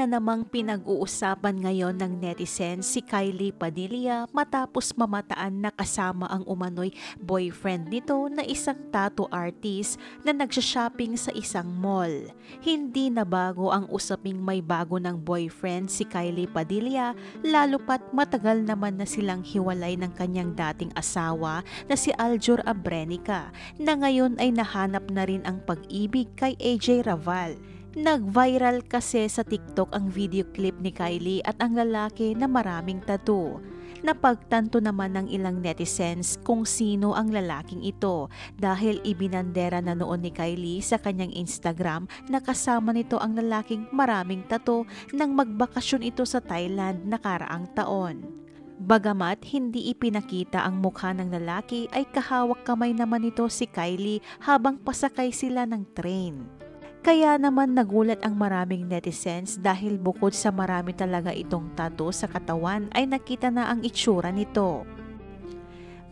na namang pinag-uusapan ngayon ng netizens si Kylie Padilla matapos mamataan na kasama ang umano'y boyfriend nito na isang tattoo artist na nagsha-shopping sa isang mall. Hindi na bago ang usaping may bago ng boyfriend si Kylie Padilla, lalo pat matagal naman na silang hiwalay ng kanyang dating asawa na si Aljur Abrenica, na ngayon ay nahanap na rin ang pag-ibig kay AJ Raval. Nag-viral kasi sa TikTok ang video clip ni Kylie at ang lalaki na maraming tattoo. Napagtanto naman ng ilang netizens kung sino ang lalaking ito dahil ibinandera na noon ni Kylie sa kanyang Instagram na kasama nito ang lalaking maraming tattoo nang magbakasyon ito sa Thailand nakaraang taon. Bagamat hindi ipinakita ang mukha ng lalaki, ay kahawak kamay naman nito si Kylie habang pasakay sila ng train. Kaya naman nagulat ang maraming netizens dahil bukod sa marami talaga itong tattoo sa katawan ay nakita na ang itsura nito.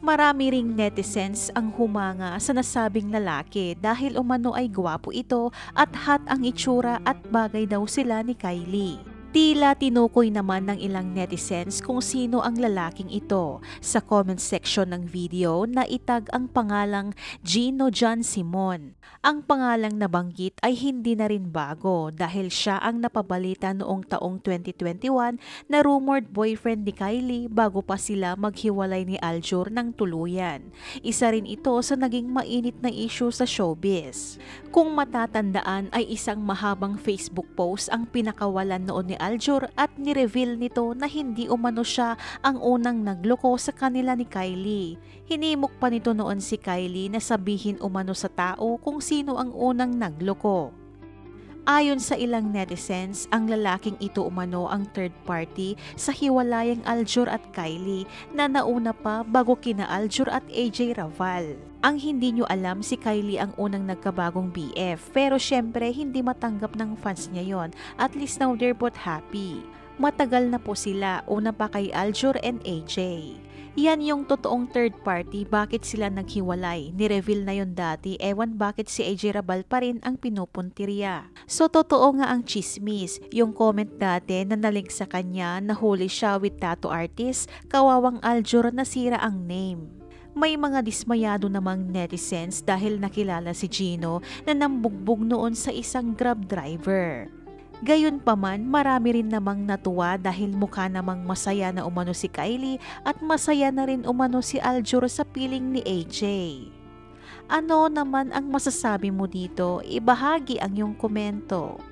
Marami ring netizens ang humanga sa nasabing lalaki dahil umano ay gwapo ito at hot ang itsura at bagay daw sila ni Kylie. Tila tinukoy naman ng ilang netizens kung sino ang lalaking ito. Sa comment section ng video na itag ang pangalang Gino John Simon. Ang pangalang nabanggit ay hindi na rin bago dahil siya ang napabalita noong taong 2021 na rumored boyfriend ni Kylie bago pa sila maghiwalay ni Aljur ng tuluyan. Isa rin ito sa naging mainit na issue sa showbiz. Kung matatandaan ay isang mahabang Facebook post ang pinakawalan noon ni Aljur at ni-reveal nito na hindi umano siya ang unang nagloko sa kanila ni Kylie. Hinimok pa nito noon si Kylie na sabihin umano sa tao kung sino ang unang nagloko. Ayon sa ilang netizens, ang lalaking ito umano ang third party sa hiwalayang Aljur at Kylie na nauna pa bago kina Aljur at AJ Raval. Ang hindi nyo alam, si Kylie ang unang nagkabagong BF, pero syempre hindi matanggap ng fans niya yon. At least now they're both happy. Matagal na po sila, una pa kay Aljur and AJ. Yan yung totoong third party, bakit sila naghiwalay. Ni-reveal na yon dati, ewan bakit si AJ Rabal pa rin ang pinupuntirya. So totoo nga ang chismis, yung comment dati na nalink sa kanya na huli siya with tattoo artist, kawawang Aljur nasira ang name. May mga dismayado namang netizens dahil nakilala si Gino na nambugbog noon sa isang Grab driver. Gayunpaman, marami rin namang natuwa dahil mukha namang masaya na umano si Kylie at masaya na rin umano si Aljur sa piling ni AJ. Ano naman ang masasabi mo dito? Ibahagi ang iyong komento.